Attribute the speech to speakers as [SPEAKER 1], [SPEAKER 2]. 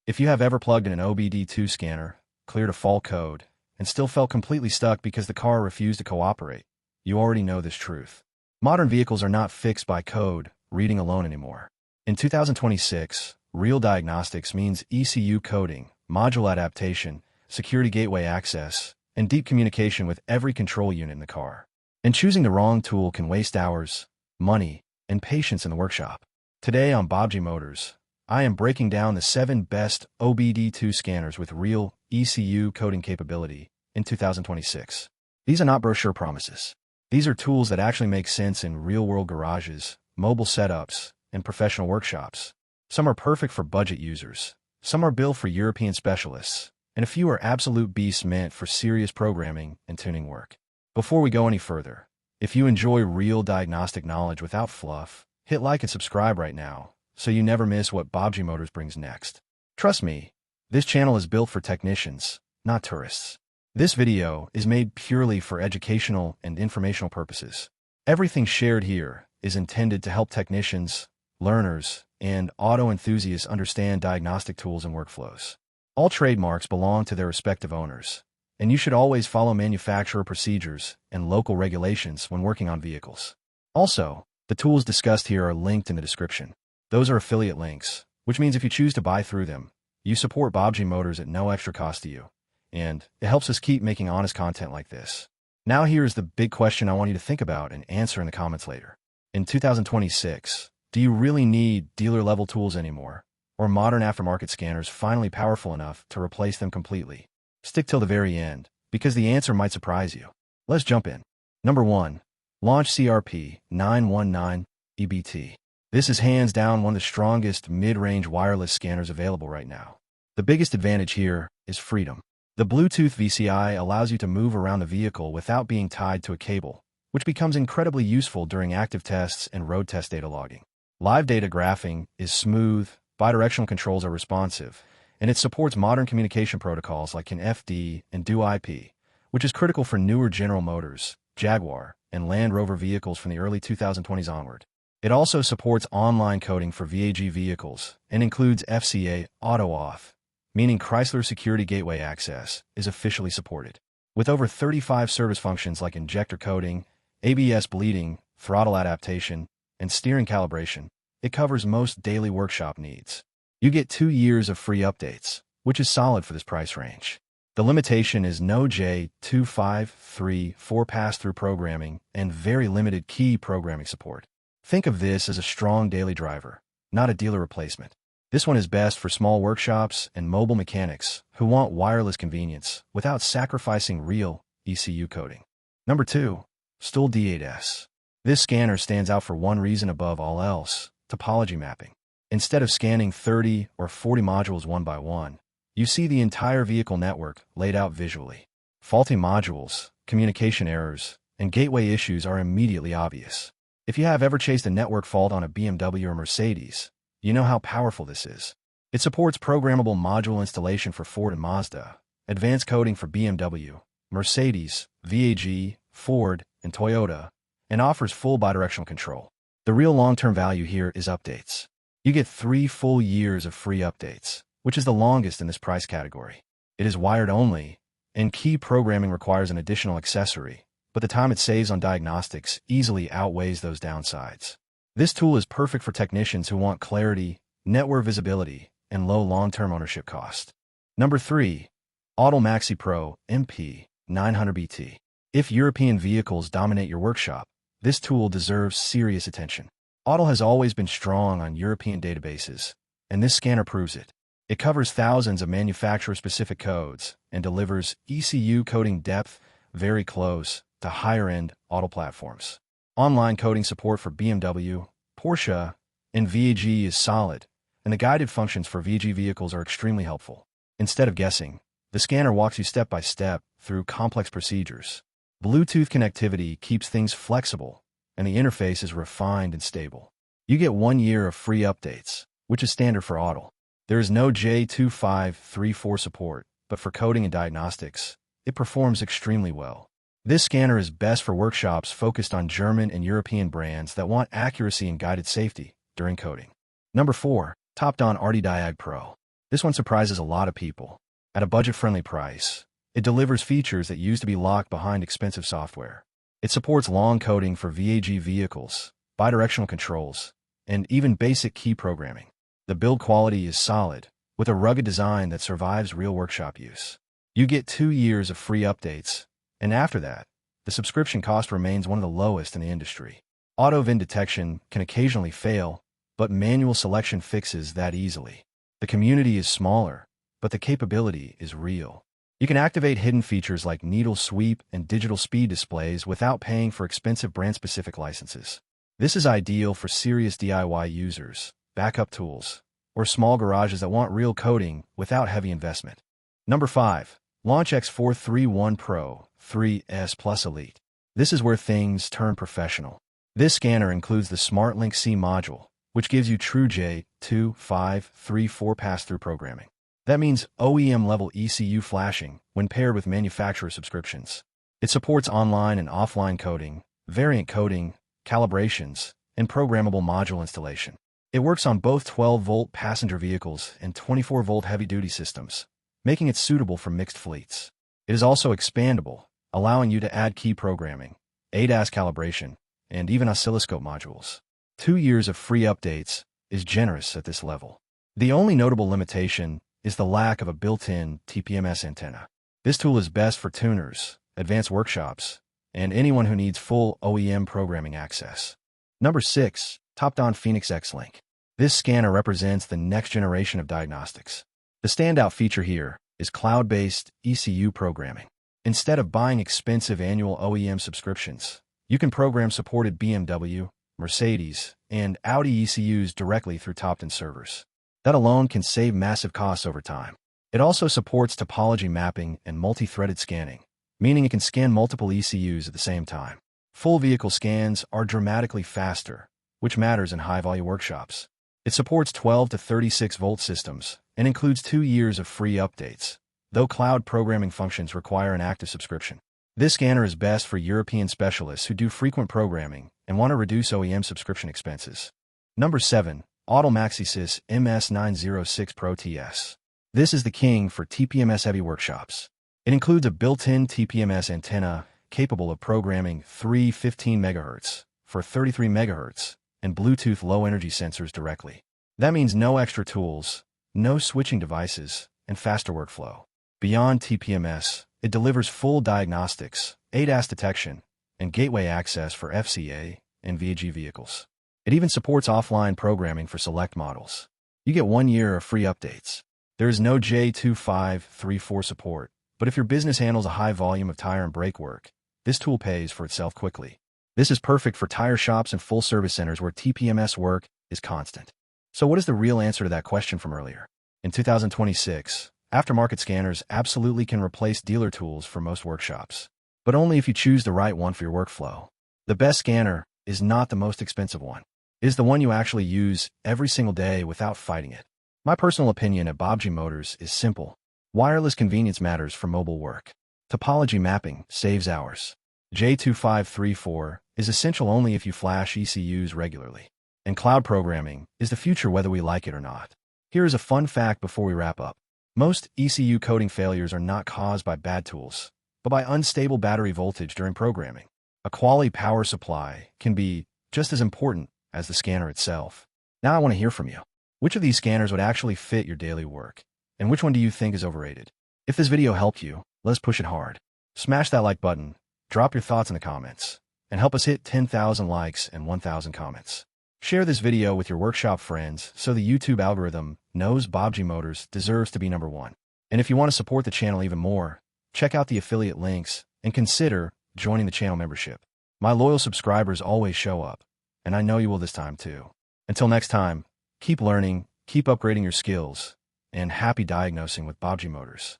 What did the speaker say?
[SPEAKER 1] If you have ever plugged in an OBD2 scanner, cleared a fault code, and still felt completely stuck because the car refused to cooperate, you already know this truth. Modern vehicles are not fixed by code reading alone anymore. In 2026, real diagnostics means ECU coding, module adaptation, security gateway access, and deep communication with every control unit in the car. And choosing the wrong tool can waste hours, money, and patience in the workshop. Today on Baabji Motors, I am breaking down the 7 best OBD2 scanners with real ECU coding capability in 2026. These are not brochure promises. These are tools that actually make sense in real-world garages, mobile setups, and professional workshops. Some are perfect for budget users, some are built for European specialists, and a few are absolute beasts meant for serious programming and tuning work. Before we go any further, if you enjoy real diagnostic knowledge without fluff, hit like and subscribe right now so you never miss what Baabji Motors brings next. Trust me, this channel is built for technicians, not tourists. This video is made purely for educational and informational purposes. Everything shared here is intended to help technicians, learners, and auto enthusiasts understand diagnostic tools and workflows. All trademarks belong to their respective owners, and you should always follow manufacturer procedures and local regulations when working on vehicles. Also, the tools discussed here are linked in the description. Those are affiliate links, which means if you choose to buy through them, you support Baabji Motors at no extra cost to you, and it helps us keep making honest content like this. Now here's the big question I want you to think about and answer in the comments later. In 2026, do you really need dealer-level tools anymore, or modern aftermarket scanners finally powerful enough to replace them completely? Stick till the very end, because the answer might surprise you. Let's jump in. Number 1. Launch CRP 919 EBT. This is hands down one of the strongest mid-range wireless scanners available right now. The biggest advantage here is freedom. The Bluetooth VCI allows you to move around the vehicle without being tied to a cable, which becomes incredibly useful during active tests and road test data logging. Live data graphing is smooth, bidirectional controls are responsive, and it supports modern communication protocols like FD and DoIP, which is critical for newer General Motors, Jaguar, and Land Rover vehicles from the early 2020s onward. It also supports online coding for VAG vehicles and includes FCA auto-auth, meaning Chrysler Security Gateway Access is officially supported. With over 35 service functions like injector coding, ABS bleeding, throttle adaptation, and steering calibration, it covers most daily workshop needs. You get 2 years of free updates, which is solid for this price range. The limitation is no J2534 pass-through programming and very limited key programming support. Think of this as a strong daily driver, not a dealer replacement. This one is best for small workshops and mobile mechanics who want wireless convenience without sacrificing real ECU coding. Number 2. Stuhl D8S. This scanner stands out for one reason above all else: topology mapping. Instead of scanning 30 or 40 modules one by one, you see the entire vehicle network laid out visually. Faulty modules, communication errors, and gateway issues are immediately obvious. If you have ever chased a network fault on a BMW or Mercedes, you know how powerful this is. It supports programmable module installation for Ford and Mazda, advanced coding for BMW, Mercedes, VAG, Ford, and Toyota, and offers full bidirectional control. The real long-term value here is updates. You get 3 full years of free updates, which is the longest in this price category. It is wired only, and key programming requires an additional accessory, but the time it saves on diagnostics easily outweighs those downsides. This tool is perfect for technicians who want clarity, network visibility, and low long-term ownership cost. Number 3. Autel Maxi Pro MP 900BT. If European vehicles dominate your workshop, this tool deserves serious attention. Autel has always been strong on European databases, and this scanner proves it. It covers thousands of manufacturer-specific codes and delivers ECU coding depth very close to higher-end Autel platforms. Online coding support for BMW, Porsche, and VAG is solid, and the guided functions for VAG vehicles are extremely helpful. Instead of guessing, the scanner walks you step by step through complex procedures. Bluetooth connectivity keeps things flexible, and the interface is refined and stable. You get 1 year of free updates, which is standard for Autel. There is no J2534 support, but for coding and diagnostics, it performs extremely well. This scanner is best for workshops focused on German and European brands that want accuracy and guided safety during coding. Number 4. Topdon RD Diag Pro. This one surprises a lot of people. At a budget-friendly price, it delivers features that used to be locked behind expensive software. It supports long coding for VAG vehicles, bidirectional controls, and even basic key programming. The build quality is solid, with a rugged design that survives real workshop use. You get 2 years of free updates, and after that, the subscription cost remains one of the lowest in the industry. Auto VIN detection can occasionally fail, but manual selection fixes that easily. The community is smaller, but the capability is real. You can activate hidden features like needle sweep and digital speed displays without paying for expensive brand-specific licenses. This is ideal for serious DIY users, backup tools, or small garages that want real coding without heavy investment. Number 5. Launch X431 Pro 3S Plus Elite. This is where things turn professional. This scanner includes the SmartLink C module, which gives you true J25334 pass-through programming. That means OEM-level ECU flashing when paired with manufacturer subscriptions. It supports online and offline coding, variant coding, calibrations, and programmable module installation. It works on both 12-volt passenger vehicles and 24-volt heavy-duty systems, making it suitable for mixed fleets. It is also expandable, allowing you to add key programming, ADAS calibration, and even oscilloscope modules. 2 years of free updates is generous at this level. The only notable limitation is the lack of a built-in TPMS antenna. This tool is best for tuners, advanced workshops, and anyone who needs full OEM programming access. Number 6. Topdon Phoenix X-Link. This scanner represents the next generation of diagnostics. The standout feature here is cloud-based ECU programming. Instead of buying expensive annual OEM subscriptions, you can program supported BMW, Mercedes, and Audi ECUs directly through Topdon servers. That alone can save massive costs over time. It also supports topology mapping and multi-threaded scanning, meaning it can scan multiple ECUs at the same time. Full vehicle scans are dramatically faster, which matters in high-volume workshops. It supports 12 to 36-volt systems and includes 2 years of free updates, though cloud programming functions require an active subscription. This scanner is best for European specialists who do frequent programming and want to reduce OEM subscription expenses. Number 7. AutoMaxisys MS906 Pro TS. This is the king for TPMS-heavy workshops. It includes a built-in TPMS antenna capable of programming 315 MHz for 33 MHz and Bluetooth low-energy sensors directly. That means no extra tools, no switching devices, and faster workflow. Beyond TPMS, it delivers full diagnostics, ADAS detection, and gateway access for FCA and VAG vehicles. It even supports offline programming for select models. You get 1 year of free updates. There is no J2534 support, but if your business handles a high volume of tire and brake work, this tool pays for itself quickly. This is perfect for tire shops and full-service centers where TPMS work is constant. So what is the real answer to that question from earlier? In 2026, aftermarket scanners absolutely can replace dealer tools for most workshops, but only if you choose the right one for your workflow. The best scanner is not the most expensive one. It is the one you actually use every single day without fighting it. My personal opinion at Baabji Motors is simple. Wireless convenience matters for mobile work. Topology mapping saves hours. J2534 is essential only if you flash ECUs regularly. And cloud programming is the future whether we like it or not. Here is a fun fact before we wrap up. Most ECU coding failures are not caused by bad tools, but by unstable battery voltage during programming. A quality power supply can be just as important as the scanner itself. Now I want to hear from you. Which of these scanners would actually fit your daily work? And which one do you think is overrated? If this video helped you, let's push it hard. Smash that like button, drop your thoughts in the comments, and help us hit 10,000 likes and 1,000 comments. Share this video with your workshop friends so the YouTube algorithm knows Baabji Motors deserves to be number 1. And if you want to support the channel even more, check out the affiliate links and consider joining the channel membership. My loyal subscribers always show up, and I know you will this time too. Until next time, keep learning, keep upgrading your skills, and happy diagnosing with Baabji Motors.